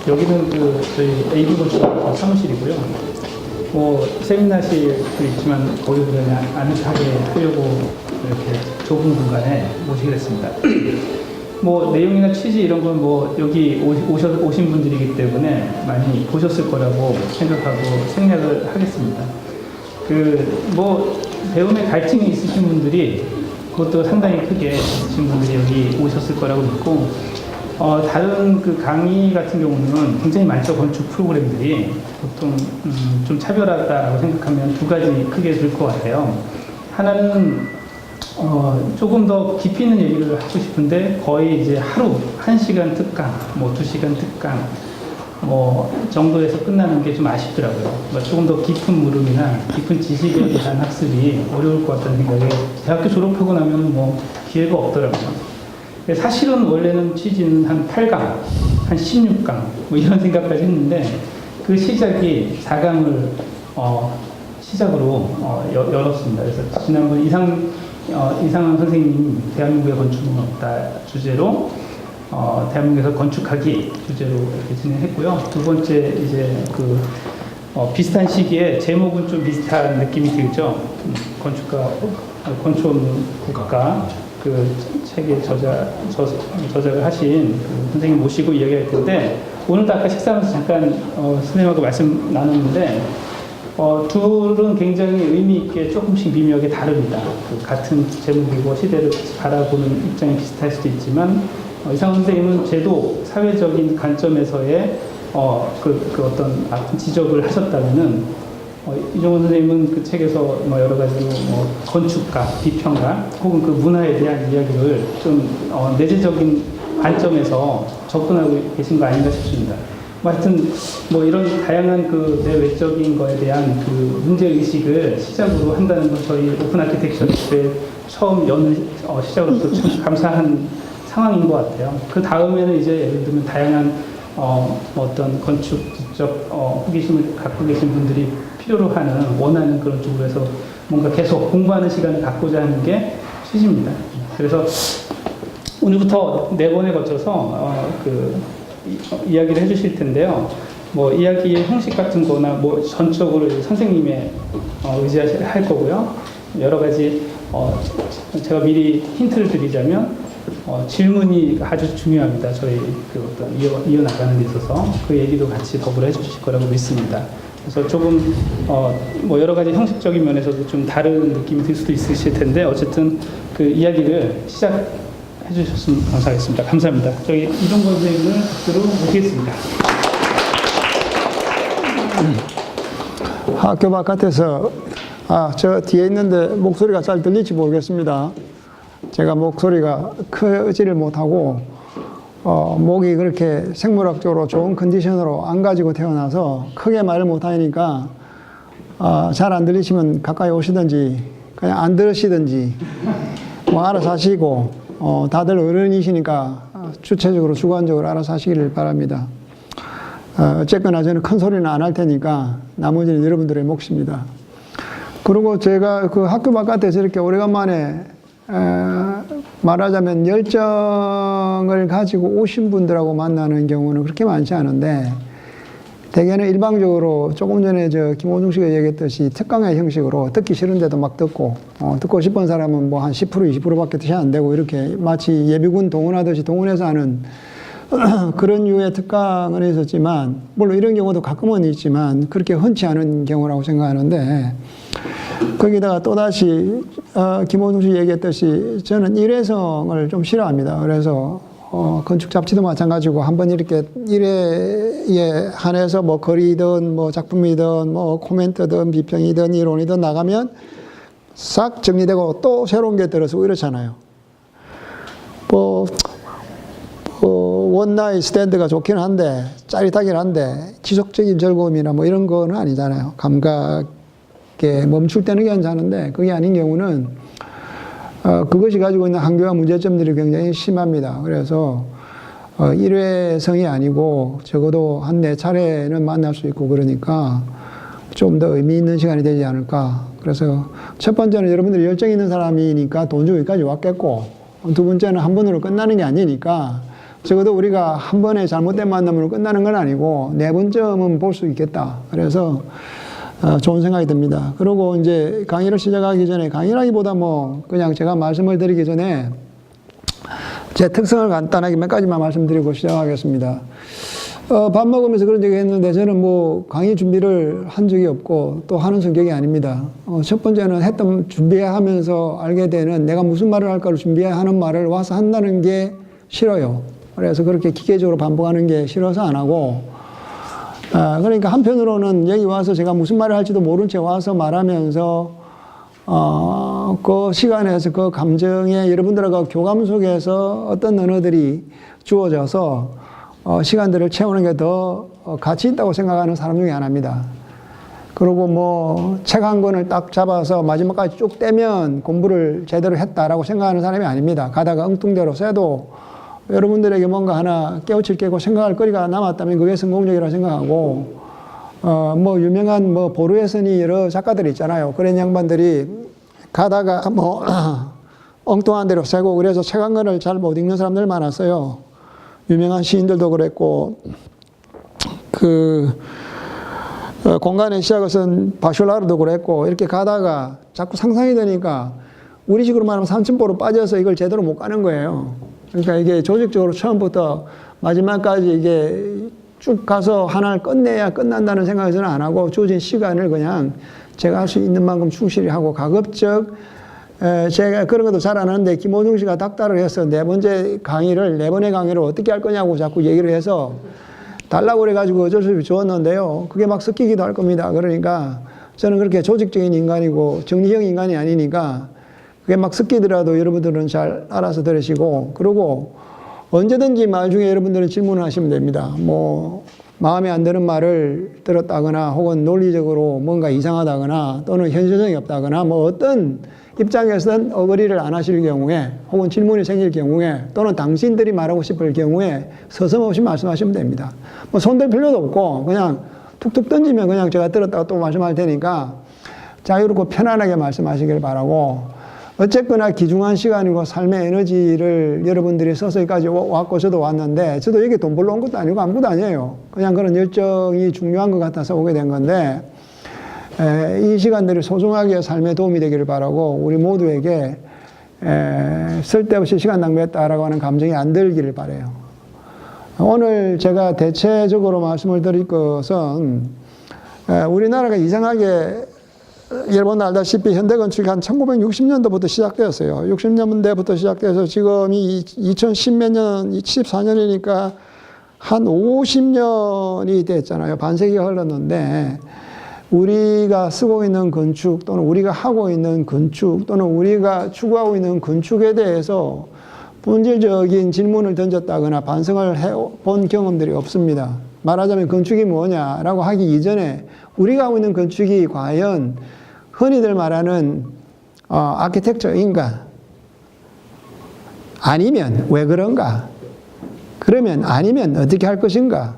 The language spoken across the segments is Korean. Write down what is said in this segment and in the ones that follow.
여기는 저희 AD 건축 사무실이고요. 뭐 세미나실도 있지만 거기서 그냥 아늑하게 하려고 이렇게 좁은 공간에 모시게 됐습니다. 뭐 내용이나 취지 이런 건 뭐 여기 오신 분들이기 때문에 많이 보셨을 거라고 생각하고 생략을 하겠습니다. 뭐 배움에 갈증이 있으신 분들이 그것도 상당히 크게 있으신 분들이 여기 오셨을 거라고 믿고, 다른 강의 같은 경우는 굉장히 많죠. 건축 프로그램들이 보통 좀 차별하다라고 생각하면 두 가지 크게 들 것 같아요. 하나는 조금 더 깊이 있는 얘기를 하고 싶은데 거의 이제 하루 1시간 특강, 뭐 2시간 특강 정도에서 끝나는 게 좀 아쉽더라고요. 조금 더 깊은 물음이나 깊은 지식에 대한 학습이 어려울 것 같다는 생각에 대학교 졸업하고 나면 기회가 없더라고요. 사실은 원래는 취지는 한 8강, 한 16강 이런 생각까지 했는데 그 시작이 4강을 시작으로 열었습니다. 그래서 지난번 이상한 선생님 대한민국의 건축은 없다 주제로 대한민국에서 건축하기 주제로 이렇게 진행했고요. 두 번째 이제 비슷한 시기에 제목은 좀 비슷한 느낌이 들죠. 건축 국가 그 책의 저자를 하신 선생님 모시고 이야기할 텐데, 오늘도 아까 식사하면서 잠깐 선생님하고 말씀 나눴는데 둘은 굉장히 의미 있게 조금씩 미묘하게 다릅니다. 같은 제목이고 시대를 바라보는 입장이 비슷할 수도 있지만 이상훈 선생님은 제도 사회적인 관점에서의 어떤 지적을 하셨다면은 이종원 선생님은 그 책에서 여러 가지로 건축가, 비평가 혹은 그 문화에 대한 이야기를 좀 내재적인 관점에서 접근하고 계신 거 아닌가 싶습니다. 하여튼 이런 다양한 내외적인 거에 대한 문제 의식을 시작으로 한다는 건 저희 오픈 아키텍처 때 처음 여는 시작으로서 참 감사한 상황인 것 같아요. 그 다음에는 이제 예를 들면 다양한 어떤 건축적 호기심을 갖고 계신 분들이 필요로 하는, 원하는 그런 쪽으로 해서 뭔가 계속 공부하는 시간을 갖고자 하는 게 취지입니다. 그래서 오늘부터 4번에 거쳐서 이야기를 해주실 텐데요. 이야기의 형식 같은 거나 전적으로 선생님의 의지할 거고요. 여러 가지 제가 미리 힌트를 드리자면 질문이 아주 중요합니다. 저희 어떤 이어나가는 데 있어서 그 얘기도 같이 더불어 해주실 거라고 믿습니다. 그래서 조금 여러 가지 형식적인 면에서도 좀 다른 느낌이 들 수도 있으실 텐데 어쨌든 그 이야기를 시작해 주셨으면 감사하겠습니다. 감사합니다. 저희 이종건 선생님을 박수로 모시겠습니다. 학교 바깥에서 저 뒤에 있는데 목소리가 잘 들릴지 모르겠습니다. 제가 목소리가 크지를 못하고 목이 그렇게 생물학적으로 좋은 컨디션으로 안 가지고 태어나서 크게 말을 못하니까 잘 안 들리시면 가까이 오시든지 그냥 안 들으시든지 알아서 하시고, 다들 어른이시니까 주체적으로 주관적으로 알아서 하시기를 바랍니다. 어쨌거나 저는 큰 소리는 안 할 테니까 나머지는 여러분들의 몫입니다. 그리고 제가 그 학교 바깥에서 이렇게 오래간만에 말하자면 열정을 가지고 오신 분들하고 만나는 경우는 그렇게 많지 않은데, 대개는 일방적으로 조금 전에 김호중 씨가 얘기했듯이 특강의 형식으로 듣기 싫은데도 막 듣고, 듣고 싶은 사람은 한 10%, 20%밖에 뜻이 안 되고 이렇게 마치 예비군 동원하듯이 동원해서 하는 그런 유의 특강을 했었지만, 물론 이런 경우도 가끔은 있지만 그렇게 흔치 않은 경우라고 생각하는데, 거기다가 또다시 김호중 씨 얘기했듯이 저는 일회성을 좀 싫어합니다. 그래서 건축 잡지도 마찬가지고 한번 이렇게 일회에 한해서 글이든 작품이든 코멘트든 비평이든 이론이든 나가면 싹 정리되고 또 새로운 게 들어서고 이렇잖아요. 원나잇 스탠드가 좋긴 한데 짜릿하긴 한데 지속적인 즐거움이나 이런 거는 아니잖아요. 감각에 멈출 때는 괜찮은데 그게 아닌 경우는 그것이 가지고 있는 한계와 문제점들이 굉장히 심합니다. 그래서 일회성이 아니고 적어도 한 4차례는 만날 수 있고 그러니까 좀 더 의미 있는 시간이 되지 않을까. 그래서 첫 번째는 여러분들이 열정 있는 사람이니까 돈 주기까지 왔겠고, 두 번째는 한 번으로 끝나는 게 아니니까 적어도 우리가 한 번에 잘못된 만남으로 끝나는 건 아니고 네 번쯤은 볼 수 있겠다. 그래서 좋은 생각이 듭니다. 그리고 이제 강의를 시작하기 전에, 강의라기보다 뭐 그냥 제가 말씀을 드리기 전에 제 특성을 간단하게 몇 가지만 말씀드리고 시작하겠습니다. 밥 먹으면서 그런 얘기 했는데 저는 뭐 강의 준비를 한 적이 없고 또 하는 성격이 아닙니다. 첫 번째는 준비하면서 알게 되는 내가 무슨 말을 할까를 준비하는 말을 와서 한다는 게 싫어요. 그래서 그렇게 기계적으로 반복하는 게 싫어서 안 하고, 그러니까 한편으로는 여기 와서 제가 무슨 말을 할지도 모른 채 와서 말하면서 그 시간에서 그 감정에 여러분들과 교감 속에서 어떤 언어들이 주어져서 시간들을 채우는 게 더 가치 있다고 생각하는 사람 중에 하나입니다. 그리고 뭐 책 한 권을 딱 잡아서 마지막까지 쭉 떼면 공부를 제대로 했다라고 생각하는 사람이 아닙니다. 가다가 엉뚱대로 써도 여러분들에게 뭔가 하나 깨우칠 게고 생각할 거리가 남았다면 그게 성공적이라고 생각하고, 뭐 유명한 뭐 보르헤스니 여러 작가들이 있잖아요. 그런 양반들이 가다가 뭐 엉뚱한 대로 세고 그래서 책 한 권을 잘 못 읽는 사람들 많았어요. 유명한 시인들도 그랬고, 공간의 시작을 쓴 바쇼라르도 그랬고, 이렇게 가다가 자꾸 상상이 되니까 우리 식으로 말하면 삼천포로 빠져서 이걸 제대로 못 가는 거예요. 그러니까 이게 조직적으로 처음부터 마지막까지 이게 쭉 가서 하나를 끝내야 끝난다는 생각을 저는 안 하고 주어진 시간을 그냥 제가 할 수 있는 만큼 충실히 하고 가급적 제가 그런 것도 잘 안 하는데 김호중 씨가 닥달을 해서 네 번의 강의를 어떻게 할 거냐고 자꾸 얘기를 해서 달라고 그래가지고 어쩔 수 없이 주었는데요. 그게 막 섞이기도 할 겁니다. 그러니까 저는 그렇게 조직적인 인간이고 정리형 인간이 아니니까 그게 막 섞이더라도 여러분들은 잘 알아서 들으시고, 그리고 언제든지 말 중에 여러분들은 질문을 하시면 됩니다. 뭐 마음에 안 드는 말을 들었다거나 혹은 논리적으로 뭔가 이상하다거나 또는 현실성이 없다거나 뭐 어떤 입장에서는 어거리를 안 하실 경우에 혹은 질문이 생길 경우에 또는 당신들이 말하고 싶을 경우에 서슴없이 말씀하시면 됩니다. 뭐 손댈 필요도 없고 그냥 툭툭 던지면 그냥 제가 들었다가 또 말씀할 테니까 자유롭고 편안하게 말씀하시길 바라고, 어쨌거나 귀중한 시간이고 삶의 에너지를 여러분들이 서서히까지 왔고 저도 왔는데 저도 여기 돈 벌러 온 것도 아니고 아무것도 아니에요. 그냥 그런 열정이 중요한 것 같아서 오게 된 건데 이 시간들이 소중하게 삶에 도움이 되기를 바라고 우리 모두에게 쓸데없이 시간 낭비했다라고 하는 감정이 안 들기를 바라요. 오늘 제가 대체적으로 말씀을 드릴 것은 우리나라가 이상하게 여러분 알다시피 현대건축이 한 1960년도부터 시작되었어요. 60년대부터 시작돼서 지금이 2010몇 년, 24년이니까 한 50년이 됐잖아요. 반세기가 흘렀는데 우리가 쓰고 있는 건축 또는 우리가 하고 있는 건축 또는 우리가 추구하고 있는 건축에 대해서 본질적인 질문을 던졌다거나 반성을 해본 경험들이 없습니다. 말하자면 건축이 뭐냐라고 하기 이전에 우리가 하고 있는 건축이 과연 흔히들 말하는 아키텍처인가? 아니면 왜 그런가? 그러면 아니면 어떻게 할 것인가?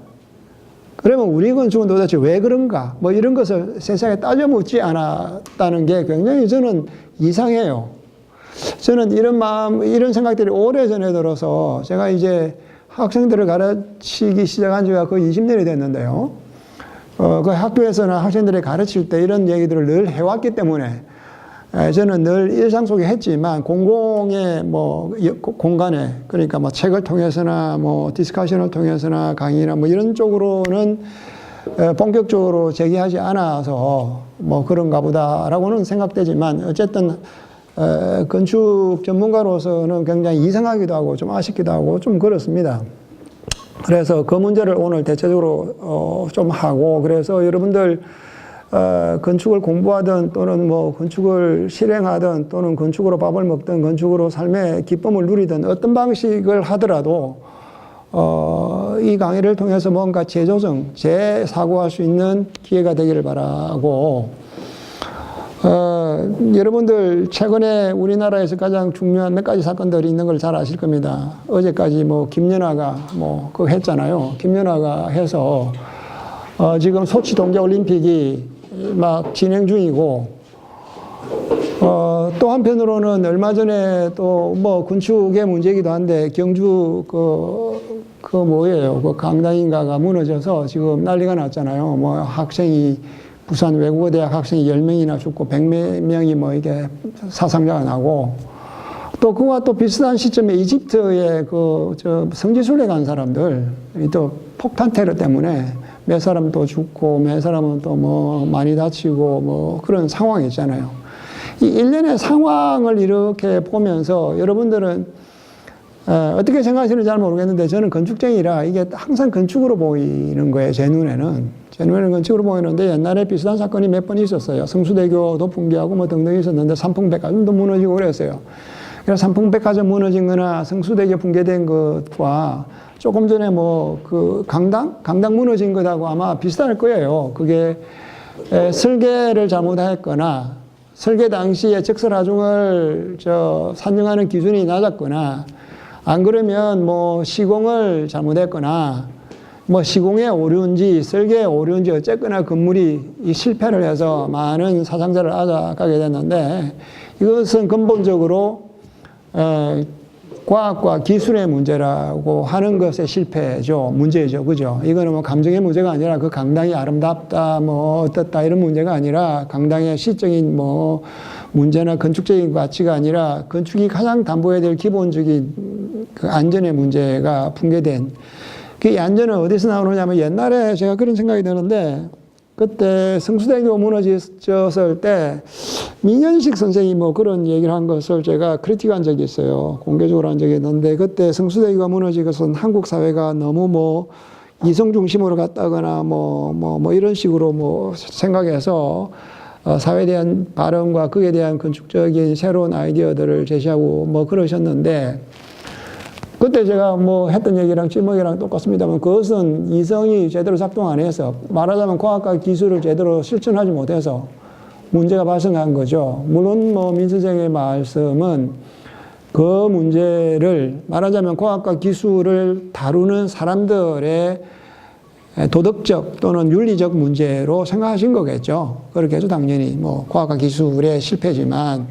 그러면 우리 건축은 도대체 왜 그런가? 뭐 이런 것을 세상에 따져 묻지 않았다는 게 굉장히 저는 이상해요. 저는 이런 생각들이 오래전에 들어서 제가 이제 학생들을 가르치기 시작한 지가 거의 20년이 됐는데요. 그 학교에서는 학생들이 가르칠 때 이런 얘기들을 늘 해왔기 때문에 저는 늘 일상 속에 했지만 공공의 뭐 공간에 그러니까 뭐 책을 통해서나 뭐 디스커션을 통해서나 강의나 뭐 이런 쪽으로는 본격적으로 제기하지 않아서 뭐 그런가 보다라고는 생각되지만 어쨌든 건축 전문가로서는 굉장히 이상하기도 하고 좀 아쉽기도 하고 좀 그렇습니다. 그래서 그 문제를 오늘 대체적으로 좀 하고, 그래서 여러분들 건축을 공부하든 또는 뭐 건축을 실행하든 또는 건축으로 밥을 먹든 건축으로 삶의 기쁨을 누리든 어떤 방식을 하더라도 이 강의를 통해서 뭔가 재조정, 재사고할 수 있는 기회가 되기를 바라고, 여러분들 최근에 우리나라에서 가장 중요한 몇 가지 사건들이 있는 걸 잘 아실 겁니다. 어제까지 뭐 김연아가 뭐 그거 했잖아요. 김연아가 해서 지금 소치 동계올림픽이 막 진행 중이고, 또 한편으로는 얼마 전에 또 뭐 건축의 문제이기도 한데 경주 그 그 뭐예요? 그 강당인가가 무너져서 지금 난리가 났잖아요. 뭐 학생이 부산 외국어대학 학생이 10명이나 죽고 100명이 뭐 이게 사상자가 나고 또 그와 또 비슷한 시점에 이집트에 그 저 성지순례 간 사람들 또 폭탄 테러 때문에 몇 사람 또 죽고 몇 사람은 또 뭐 많이 다치고 뭐 그런 상황이 있잖아요. 이 일련의 상황을 이렇게 보면서 여러분들은 어떻게 생각하시는지 잘 모르겠는데 저는 건축쟁이라 이게 항상 건축으로 보이는 거예요. 제 눈에는 건축으로 보이는데 옛날에 비슷한 사건이 몇 번 있었어요. 성수대교도 붕괴하고 뭐 등등 있었는데 삼풍백화점도 무너지고 그랬어요. 그래서 삼풍백화점 무너진 거나 성수대교 붕괴된 것과 조금 전에 뭐 그 강당 무너진 것하고 아마 비슷할 거예요. 그게 설계를 잘못했거나 설계 당시에 적설하중을 산정하는 기준이 낮았거나 안 그러면 뭐 시공을 잘못했거나 뭐 시공의 오류인지 설계의 오류인지 어쨌거나 건물이 이 실패를 해서 많은 사상자를 앗아가게 됐는데 이것은 근본적으로 과학과 기술의 문제라고 하는 것의 실패죠. 문제죠. 그죠? 이거는 뭐 감정의 문제가 아니라 그 강당이 아름답다, 뭐 어떻다 이런 문제가 아니라 강당의 시적인 뭐 문제나 건축적인 가치가 아니라 건축이 가장 담보해야 될 기본적인 그 안전의 문제가 붕괴된 그 안전은 어디서 나오느냐면 옛날에 제가 그런 생각이 드는데 그때 성수대교 무너졌을 때 민현식 선생이 뭐 그런 얘기를 한 것을 제가 크리틱한 적이 있어요. 공개적으로 한 적이 있는데 그때 성수대교가 무너진 것은 한국 사회가 너무 뭐 이성 중심으로 갔다거나 뭐 이런 식으로 뭐 생각해서 사회에 대한 발언과 그에 대한 건축적인 새로운 아이디어들을 제시하고 뭐 그러셨는데 그때 제가 뭐 했던 얘기랑 찌먹이랑 똑같습니다만 그것은 이성이 제대로 작동 안 해서 말하자면 과학과 기술을 제대로 실천하지 못해서 문제가 발생한 거죠. 물론 뭐 민 선생의 말씀은 그 문제를 말하자면 과학과 기술을 다루는 사람들의 도덕적 또는 윤리적 문제로 생각하신 거겠죠. 그렇게 해서 당연히 뭐 과학과 기술의 실패지만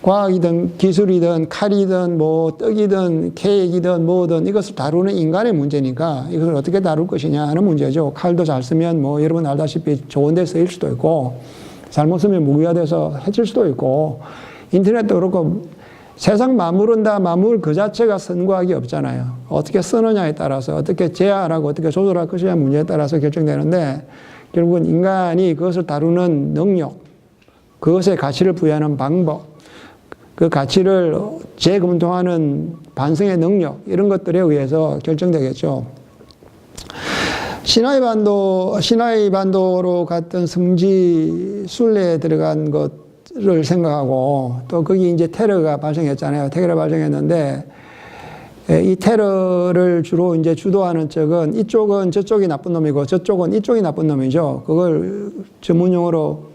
과학이든 기술이든 칼이든 뭐 떡이든 케이크이든 뭐든 이것을 다루는 인간의 문제니까 이것을 어떻게 다룰 것이냐 하는 문제죠. 칼도 잘 쓰면 뭐 여러분 알다시피 좋은 데 쓰일 수도 있고 잘못 쓰면 무기화돼서 해칠 수도 있고 인터넷도 그렇고 세상 만물은 다 만물 그 자체가 선과학이 없잖아요. 어떻게 쓰느냐에 따라서 어떻게 제한하고 어떻게 조절할 것이냐 문제에 따라서 결정되는데 결국은 인간이 그것을 다루는 능력, 그것에 가치를 부여하는 방법, 그 가치를 재검토하는 반성의 능력 이런 것들에 의해서 결정되겠죠. 시나이 반도로 갔던 성지 순례에 들어간 것을 생각하고 또 거기 이제 테러가 발생했잖아요. 테러가 발생했는데 이 테러를 주로 이제 주도하는 쪽은 이쪽은 저쪽이 나쁜 놈이고 저쪽은 이쪽이 나쁜 놈이죠. 그걸 전문용어로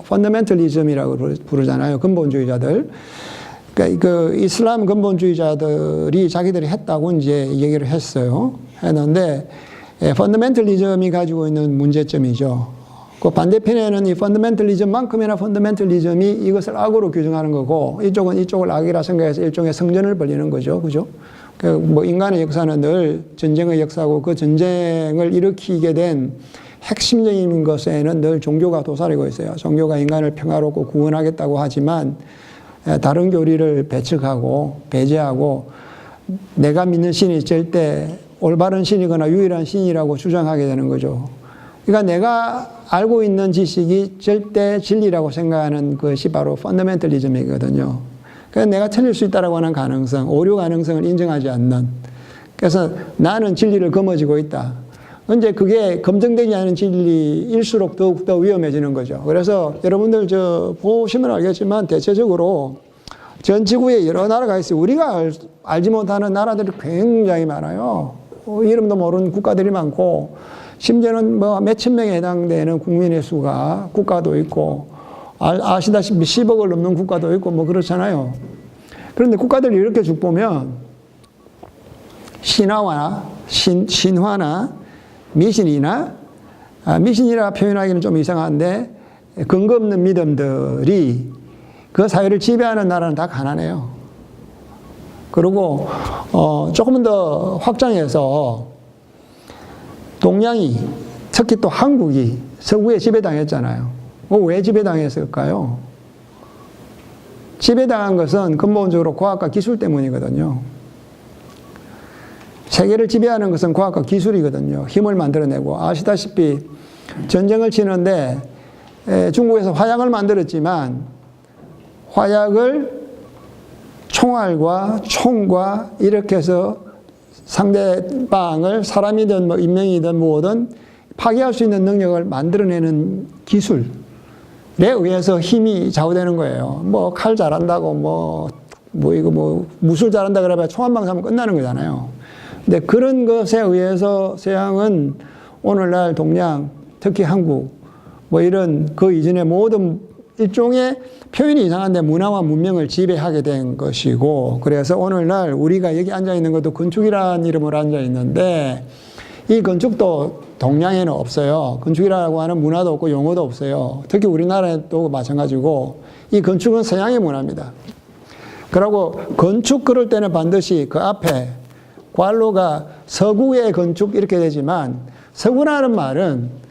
펀더멘털리즘이라고 부르잖아요. 근본주의자들. 그러니까 그 이슬람 근본주의자들이 자기들이 했다고 이제 얘기를 했는데 펀더멘털리즘이 가지고 있는 문제점이죠. 그 반대편에는 이 펀더멘털리즘만큼이나 펀더멘털리즘이 이것을 악으로 규정하는 거고 이쪽은 이쪽을 악이라 생각해서 일종의 성전을 벌리는 거죠. 그죠? 그 뭐 인간의 역사는 늘 전쟁의 역사고 그 전쟁을 일으키게 된 핵심적인 것에는 늘 종교가 도사리고 있어요. 종교가 인간을 평화롭고 구원하겠다고 하지만 다른 교리를 배척하고 배제하고 내가 믿는 신이 절대 올바른 신이거나 유일한 신이라고 주장하게 되는 거죠. 그러니까 내가 알고 있는 지식이 절대 진리라고 생각하는 것이 바로 펀더멘털리즘이거든요. 그래서 내가 틀릴 수 있다고 하는 가능성, 오류 가능성을 인정하지 않는. 그래서 나는 진리를 거머쥐고 있다. 근데 그게 검증되지 않은 진리일수록 더욱더 위험해지는 거죠. 그래서 여러분들 보시면 알겠지만 대체적으로 전 지구에 여러 나라가 있어요. 우리가 알지 못하는 나라들이 굉장히 많아요. 이름도 모르는 국가들이 많고 심지어는 뭐 몇천 명에 해당되는 국민의 수가 국가도 있고 아시다시피 10억을 넘는 국가도 있고 뭐 그렇잖아요. 그런데 국가들이 이렇게 쭉 보면 신화나 미신이라 표현하기는 좀 이상한데 근거 없는 믿음들이 그 사회를 지배하는 나라는 다 가난해요. 그리고 조금 더 확장해서 동양이, 특히 또 한국이 서구에 지배당했잖아요. 왜 지배당했을까요? 지배당한 것은 근본적으로 과학과 기술 때문이거든요. 세계를 지배하는 것은 과학과 기술이거든요. 힘을 만들어내고. 아시다시피 전쟁을 치는데 중국에서 화약을 만들었지만 화약을 총알과 총과 이렇게 해서 상대방을 사람이든 뭐 인명이든 뭐든 파괴할 수 있는 능력을 만들어내는 기술에 의해서 힘이 좌우되는 거예요. 뭐 칼 잘한다고 이거 무술 잘한다 그러면 총 한 방 쏘면 끝나는 거잖아요. 근데 그런 것에 의해서 서양은 오늘날 동양, 특히 한국, 뭐 이런 그 이전의 모든 일종의 표현이 이상한데 문화와 문명을 지배하게 된 것이고, 그래서 오늘날 우리가 여기 앉아 있는 것도 건축이라는 이름으로 앉아 있는데 이 건축도 동양에는 없어요. 건축이라고 하는 문화도 없고 용어도 없어요. 특히 우리나라에도 마찬가지고 이 건축은 서양의 문화입니다. 그리고 건축 그럴 때는 반드시 그 앞에 괄호가 서구의 건축 이렇게 되지만 서구라는 말은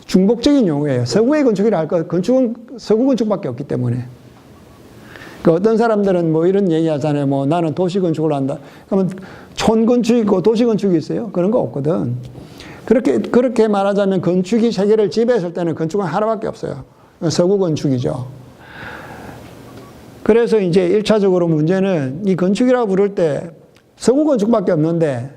중복적인 용어예요. 서구의 건축이라 할 것, 건축은 서구 건축밖에 없기 때문에. 그 어떤 사람들은 뭐 이런 얘기 하잖아요. 뭐 나는 도시 건축을 한다. 그러면 촌 건축이 있고 도시 건축이 있어요? 그런 거 없거든. 그렇게 말하자면 건축이 세계를 지배했을 때는 건축은 하나밖에 없어요. 서구 건축이죠. 그래서 이제 1차적으로 문제는 이 건축이라고 부를 때 서구 건축밖에 없는데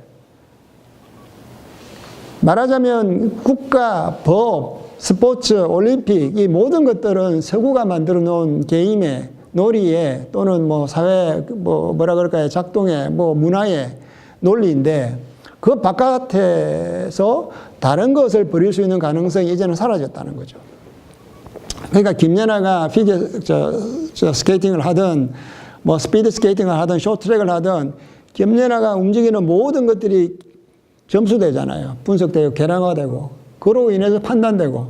말하자면 국가, 법, 스포츠, 올림픽 이 모든 것들은 서구가 만들어 놓은 게임에, 놀이에 또는 뭐 사회 뭐라 그럴까요? 작동의 뭐 문화의 논리인데 그 바깥에서 다른 것을 버릴 수 있는 가능성이 이제는 사라졌다는 거죠. 그러니까 김연아가 스케이팅을 하든 뭐 스피드 스케이팅을 하든 쇼트트랙을 하든 김연아가 움직이는 모든 것들이 점수되잖아요. 분석되고 계량화되고 그로 인해서 판단되고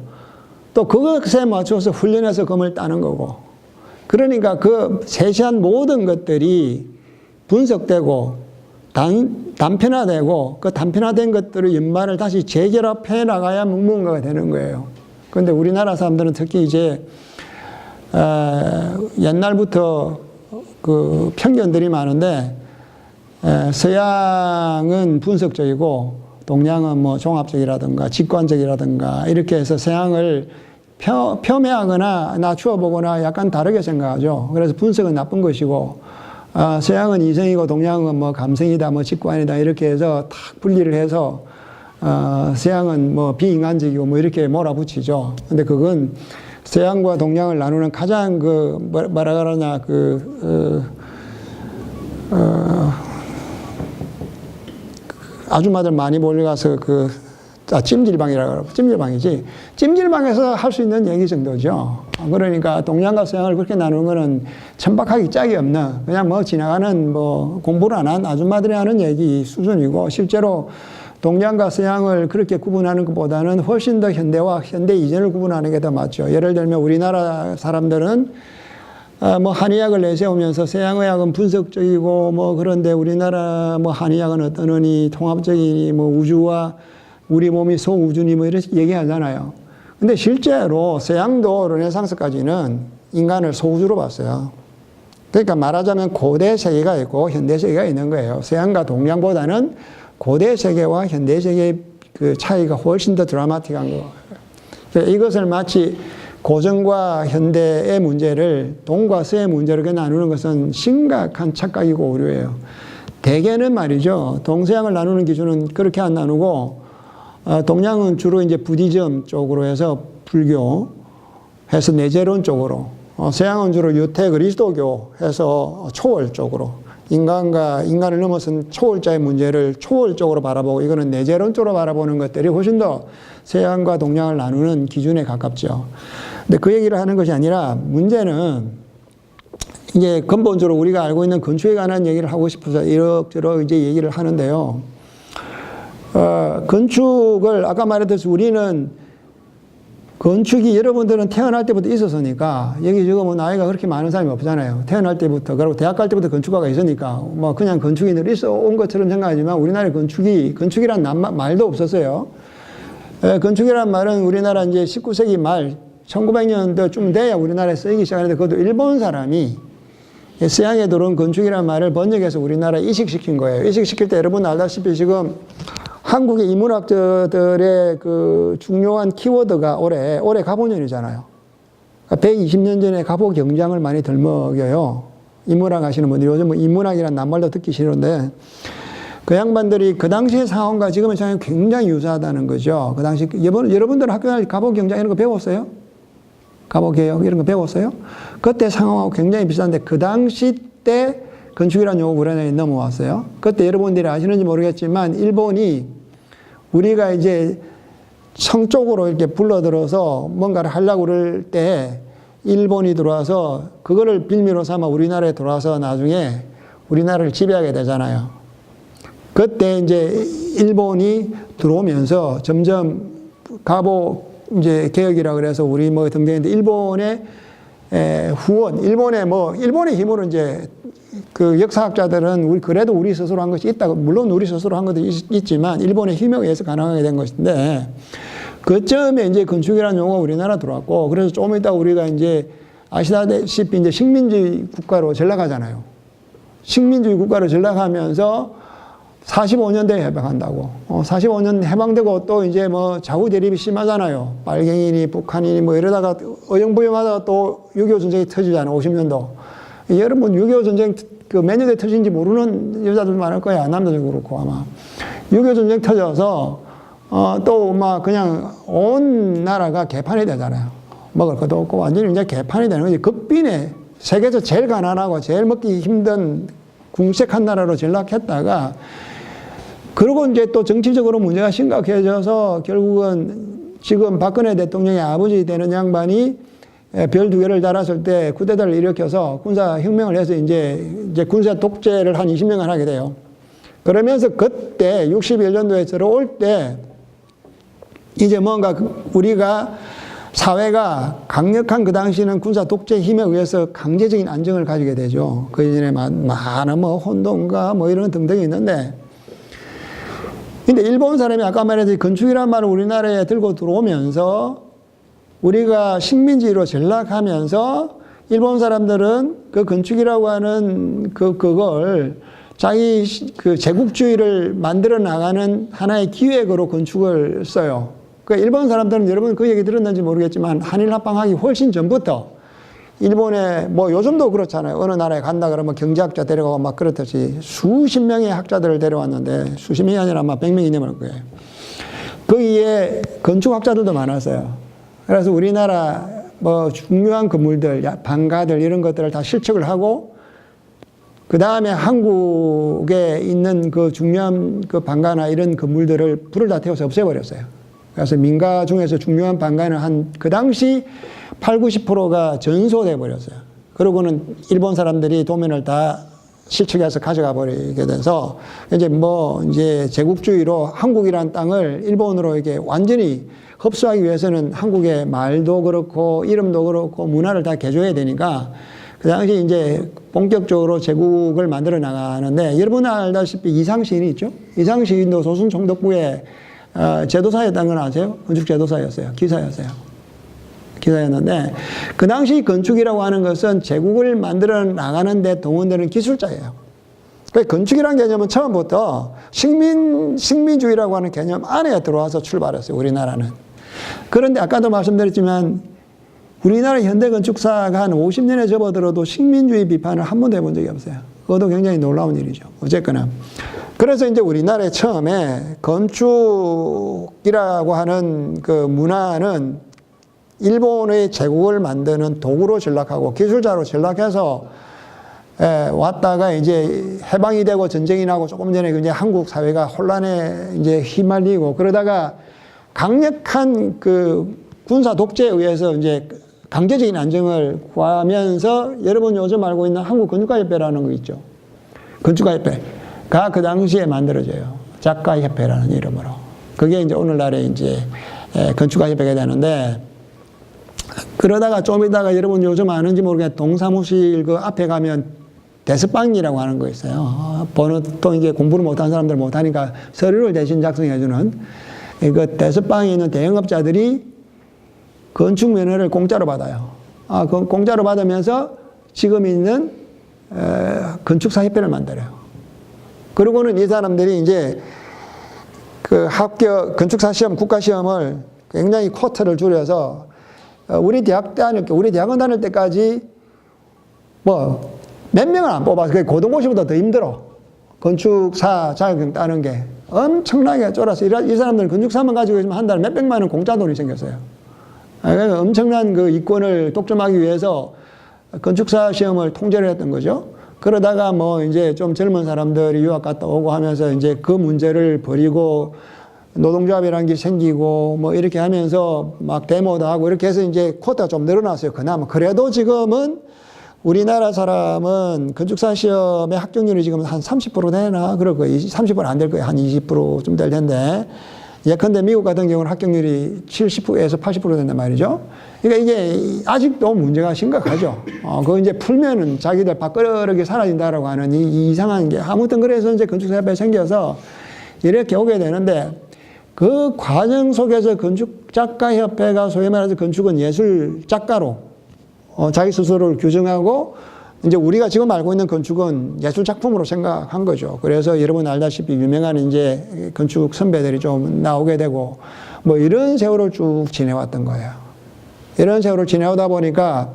또 그것에 맞춰서 훈련해서 금을 따는 거고, 그러니까 그 세세한 모든 것들이 분석되고 단편화되고 그 단편화된 것들의 연말을 다시 재결합해 나가야 무언가가 되는 거예요. 그런데 우리나라 사람들은 특히 이제 옛날부터 그 편견들이 많은데 서양은 분석적이고 동양은 뭐 종합적이라든가 직관적이라든가 이렇게 해서 서양을 폄훼하거나 낮추어 보거나 약간 다르게 생각하죠. 그래서 분석은 나쁜 것이고 서양은 이성이고 동양은 뭐 감성이다 뭐 직관이다 이렇게 해서 탁 분리를 해서 서양은 뭐 비인간적이고 뭐 이렇게 몰아붙이죠. 근데 그건 서양과 동양을 나누는 가장 뭐라 그러냐 아줌마들 많이 몰려가서 찜질방이라고 그러고, 찜질방이지. 찜질방에서 할 수 있는 얘기 정도죠. 그러니까 동양과 서양을 그렇게 나누는 거는 천박하기 짝이 없는, 그냥 뭐 지나가는 뭐 공부를 안 한 아줌마들이 하는 얘기 수준이고, 실제로 동양과 서양을 그렇게 구분하는 것보다는 훨씬 더 현대와 현대 이전을 구분하는 게 더 맞죠. 예를 들면 우리나라 사람들은 뭐 한의학을 내세우면서 서양의학은 분석적이고 뭐 그런데 우리나라 뭐 한의학은 어떠느니 통합적이니 뭐 우주와 우리 몸이 소우주니 뭐 이렇게 얘기하잖아요. 근데 실제로 서양도 르네상스까지는 인간을 소우주로 봤어요. 그러니까 말하자면 고대 세계가 있고 현대 세계가 있는 거예요. 서양과 동양보다는 고대 세계와 현대 세계의 그 차이가 훨씬 더 드라마틱한 거예요. 그러니까 이것을 마치 고전과 현대의 문제를 동과 서의 문제로 나누는 것은 심각한 착각이고 오류예요. 대개는 말이죠. 동서양을 나누는 기준은 그렇게 안 나누고 동양은 주로 이제 부디즘 쪽으로 해서 불교 해서 내재론 쪽으로, 서양은 주로 유태 그리스도교 해서 초월 쪽으로, 인간을 넘어선 초월자의 문제를 초월적으로 바라보고 이거는 내재론 쪽으로 바라보는 것들이 훨씬 더 서양과 동양을 나누는 기준에 가깝죠. 근데 그 얘기를 하는 것이 아니라 문제는 이제 근본적으로 우리가 알고 있는 건축에 관한 얘기를 하고 싶어서 이럭저럭 이제 얘기를 하는데요. 건축을 아까 말했듯이 우리는 건축이 여러분들은 태어날 때부터 있었으니까 여기 지금 뭐 나이가 그렇게 많은 사람이 없잖아요. 태어날 때부터 그리고 대학 갈 때부터 건축가가 있으니까 뭐 그냥 건축이 늘 있어 온 것처럼 생각하지만 우리나라에 건축이란 말도 없었어요. 건축이란 말은 우리나라 이제 19세기 말 1900년도쯤 돼야 우리나라에 쓰이기 시작하는데 그것도 일본 사람이 서양에 들어온 건축이란 말을 번역해서 우리나라에 이식시킨 거예요. 이식시킬 때 여러분 알다시피 지금 한국의 인문학자들의 그 중요한 키워드가 올해 갑오년이잖아요. 그러니까 120년 전에 갑오 경장을 많이 들먹여요. 인문학 하시는 분들이 요즘 뭐 인문학이라는 낱말도 듣기 싫은데 그 양반들이 그 당시의 상황과 지금의 상황이 굉장히 유사하다는 거죠. 그 당시 여러분들은 학교 다닐 때 갑오 경장 이런 거 배웠어요? 갑오 개혁 이런 거 배웠어요? 그때 상황하고 굉장히 비슷한데 그 당시 때 건축이라는 용어 우리나라에 넘어왔어요. 그때 여러분들이 아시는지 모르겠지만 일본이 우리가 이제 성 쪽으로 이렇게 불러들어서 뭔가를 하려고 그럴 때 일본이 들어와서 그거를 빌미로 삼아 우리나라에 들어와서 나중에 우리나라를 지배하게 되잖아요. 그때 이제 일본이 들어오면서 점점 갑오 이제 개혁이라 그래서 우리 뭐 등등인데 일본의 후원, 일본의 힘으로 이제 그 역사학자들은 그래도 우리 스스로 한 것이 있다고, 물론 우리 스스로 한 것도 있지만 일본의 힘에 의해서 가능하게 된 것인데 그쯤에 이제 건축이라는 용어가 우리나라 들어왔고 그래서 조금 이따 우리가 이제 아시다시피 이제 식민주의 국가로 전락하잖아요. 식민주의 국가로 전락하면서 45년대에 해방한다고. 45년 해방되고 또 이제 뭐 좌우 대립이 심하잖아요. 빨갱이니 북한이니 뭐 이러다가 어영부영하다가 또 6.25 전쟁이 터지잖아요. 50년도. 여러분 6.25 전쟁 그 몇 년에 터진지 모르는 여자들 많을 거야. 남자도 그렇고 아마. 6.25 전쟁 터져서 또 막 그냥 온 나라가 개판이 되잖아요. 먹을 것도 없고 완전히 이제 개판이 되는 거지. 극빈에 세계에서 제일 가난하고 제일 먹기 힘든 궁색한 나라로 전락했다가 그리고 이제 또 정치적으로 문제가 심각해져서 결국은 지금 박근혜 대통령의 아버지 되는 양반이 별 2개를 달았을 때 쿠데타를 일으켜서 군사혁명을 해서 이제 군사 독재를 한 20년간 하게 돼요. 그러면서 그때 61년도에 들어올 때 이제 뭔가 우리가 사회가 강력한 그 당시는 군사 독재 힘에 의해서 강제적인 안정을 가지게 되죠. 그 이전에 많은 뭐 혼돈과 뭐 이런 등등이 있는데 근데 일본 사람이 아까 말했듯이 건축이라는 말을 우리나라에 들고 들어오면서 우리가 식민지로 전락하면서 일본 사람들은 그 건축이라고 하는 그걸 자기 그 제국주의를 만들어 나가는 하나의 기획으로 건축을 써요. 그 일본 사람들은 여러분 그 얘기 들었는지 모르겠지만 한일 합방하기 훨씬 전부터 일본에 뭐 요즘도 그렇잖아요. 어느 나라에 간다 그러면 경제학자 데려가고 막 그렇듯이 수십 명의 학자들을 데려왔는데 수십 명이 아니라 아마 100명이 넘을 거예요. 거기에 건축학자들도 많았어요. 그래서 우리나라 뭐 중요한 건물들, 방가들 이런 것들을 다 실측을 하고 그 다음에 한국에 있는 그 중요한 그 방가나 이런 건물들을 불을 다 태워서 없애버렸어요. 그래서 민가 중에서 중요한 방가는 그 당시 80~90%가 전소돼 버렸어요. 그러고는 일본 사람들이 도면을 다 실측해서 가져가 버리게 돼서 이제 제국주의로 한국이라는 땅을 일본으로 이렇게 완전히 흡수하기 위해서는 한국의 말도 그렇고 이름도 그렇고 문화를 다 개조해야 되니까 그 당시 이제 본격적으로 제국을 만들어 나가는데 여러분 알다시피 이상시인이 있죠? 이상시인도 조선 총독부의 제도사였다는 건 아세요? 건축 제도사였어요. 기사였는데 그 당시 건축이라고 하는 것은 제국을 만들어 나가는 데 동원되는 기술자예요. 건축이라는 개념은 처음부터 식민주의라고 하는 개념 안에 들어와서 출발했어요. 우리나라는. 그런데 아까도 말씀드렸지만 우리나라 현대 건축사가 한 50년에 접어들어도 식민주의 비판을 한 번도 해본 적이 없어요. 그것도 굉장히 놀라운 일이죠. 어쨌거나. 그래서 이제 우리나라에 처음에 건축이라고 하는 그 문화는 일본의 제국을 만드는 도구로 전락하고 기술자로 전락해서 왔다가 이제 해방이 되고 전쟁이 나고 조금 전에 이제 한국 사회가 혼란에 이제 휘말리고 그러다가 강력한 그 군사 독재에 의해서 이제 강제적인 안정을 구하면서 여러분 요즘 알고 있는 한국건축가협회라는 거 있죠. 건축가협회가 그 당시에 만들어져요. 작가협회라는 이름으로. 그게 이제 오늘날에 이제 건축가협회가 되는데 그러다가 좀 이따가 여러분 요즘 아는지 모르겠는데 동사무실 그 앞에 가면 데스방이라고 하는 거 있어요. 번호 또 이제 공부를 못하는 사람들 못하니까 서류를 대신 작성해주는 그 데스방에 있는 대형업자들이 건축 면허를 공짜로 받아요. 그 공짜로 받으면서 지금 있는 건축사 협회를 만들어요. 그리고는 이 사람들이 이제 그 합격 건축사 시험 국가 시험을 굉장히 쿼터를 줄여서 우리 대학원 다닐 때까지 뭐 몇 명을 안 뽑아서 그게 고등고시보다 더 힘들어. 건축사 자격증 따는 게 엄청나게 쫄아서 이 사람들은 건축사만 가지고 있으면 한 달에 몇백만 원 공짜 돈이 생겼어요. 그러니까 엄청난 그 이권을 독점하기 위해서 건축사 시험을 통제를 했던 거죠. 그러다가 뭐 이제 좀 젊은 사람들이 유학 갔다 오고 하면서 이제 그 문제를 버리고 노동조합이라는 게 생기고 뭐 이렇게 하면서 막 데모도 하고 이렇게 해서 이제 쿼터가 좀 늘어났어요. 그나마. 그래도 지금은 우리나라 사람은 건축사 시험의 합격률이 지금 한 30% 되나? 그럴 거예요. 30% 안 될 거예요. 한 20%좀 될 텐데. 예컨대 미국 같은 경우는 합격률이 70%에서 80% 된단 말이죠. 그러니까 이게 아직도 문제가 심각하죠. 그거 이제 풀면은 자기들 밥그릇이 사라진다라고 하는 이 이상한 게 아무튼 그래서 이제 건축사협회 생겨서 이렇게 오게 되는데 그 과정 속에서 건축작가협회가 소위 말해서 건축은 예술 작가로 자기 스스로를 규정하고 이제 우리가 지금 알고 있는 건축은 예술 작품으로 생각한 거죠. 그래서 여러분 알다시피 유명한 이제 건축 선배들이 좀 나오게 되고 뭐 이런 세월을 쭉 지내왔던 거예요. 이런 세월을 지내오다 보니까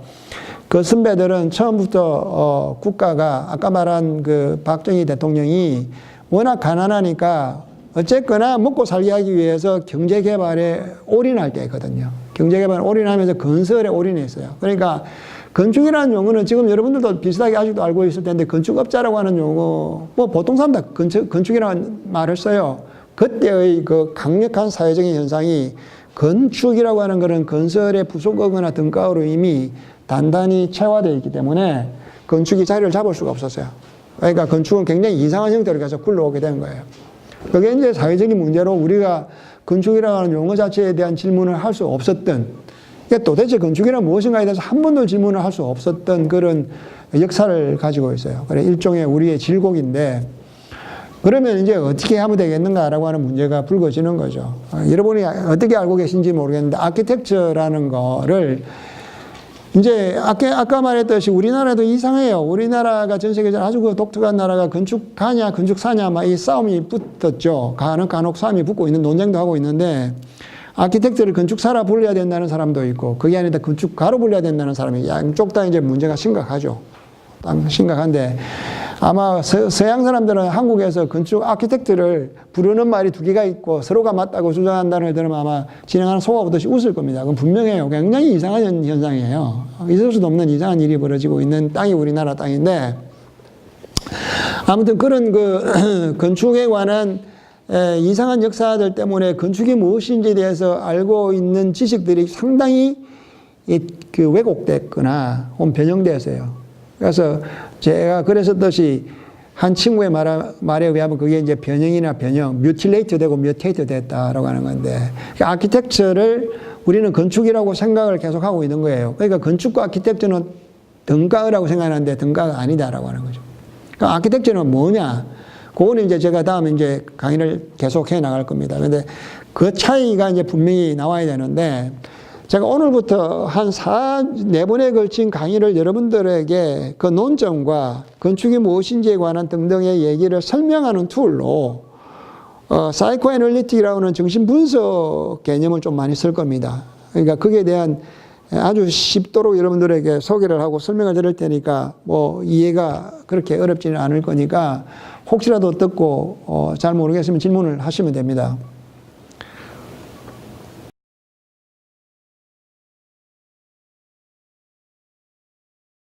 그 선배들은 처음부터 국가가 아까 말한 그 박정희 대통령이 워낙 가난하니까 어쨌거나 먹고 살게 하기 위해서 경제개발에 올인할 때거든요. 경제개발에 올인하면서 건설에 올인했어요. 그러니까 건축이라는 용어는 지금 여러분들도 비슷하게 아직도 알고 있을 텐데 건축업자라고 하는 용어, 뭐 보통 사람 다 건축이라는 말을 써요. 그때의 그 강력한 사회적인 현상이 건축이라고 하는 것은 건설의 부속어거나 등가로 이미 단단히 체화되어 있기 때문에 건축이 자리를 잡을 수가 없었어요. 그러니까 건축은 굉장히 이상한 형태로 계속 굴러오게 된 거예요. 그게 이제 사회적인 문제로 우리가 건축이라고 하는 용어 자체에 대한 질문을 할 수 없었던, 그러니까 도대체 건축이란 무엇인가에 대해서 한 번도 질문을 할 수 없었던 그런 역사를 가지고 있어요. 그래, 일종의 우리의 질곡인데, 그러면 이제 어떻게 하면 되겠는가라고 하는 문제가 불거지는 거죠. 여러분이 어떻게 알고 계신지 모르겠는데, 아키텍처라는 거를 이제 아까 말했듯이 우리나라도 이상해요. 우리나라가 전 세계적으로 아주 그 독특한 나라가 건축가냐 건축사냐 막 이 싸움이 붙었죠. 간혹 싸움이 붙고 있는 논쟁도 하고 있는데 아키텍트를 건축사라 불러야 된다는 사람도 있고 그게 아니다 건축가로 불러야 된다는 사람이 양쪽 다 이제 문제가 심각하죠. 심각한데 아마 서양 사람들은 한국에서 건축 아키텍트를 부르는 말이 두 개가 있고 서로가 맞다고 주장한다는 걸 들으면 아마 진행하는 소가 오듯이 웃을 겁니다. 그건 분명해요. 굉장히 이상한 현상이에요. 있을 수도 없는 이상한 일이 벌어지고 있는 땅이 우리나라 땅인데 아무튼 그런 그 건축에 관한 이상한 역사들 때문에 건축이 무엇인지에 대해서 알고 있는 지식들이 상당히 그 왜곡됐거나 혹은 변형되었어요. 그래서 제가 그랬었듯이 한 친구의 말에 의하면 그게 이제 변형, 뮤틸레이트 되고 뮤테이트 됐다라고 하는 건데, 아키텍처를 우리는 건축이라고 생각을 계속하고 있는 거예요. 그러니까 건축과 아키텍처는 등가라고 생각하는데 등가가 아니다라고 하는 거죠. 그러니까 아키텍처는 뭐냐? 그거는 이제 제가 다음에 이제 강의를 계속 해 나갈 겁니다. 근데 그 차이가 이제 분명히 나와야 되는데, 제가 오늘부터 한 4번에 걸친 강의를 여러분들에게 그 논점과 건축이 무엇인지에 관한 등등의 얘기를 설명하는 툴로 사이코애널리틱이라고 하는 정신분석 개념을 좀 많이 쓸 겁니다. 그러니까 거기에 대한 아주 쉽도록 여러분들에게 소개를 하고 설명을 드릴 테니까 뭐 이해가 그렇게 어렵지는 않을 거니까 혹시라도 듣고 잘 모르겠으면 질문을 하시면 됩니다.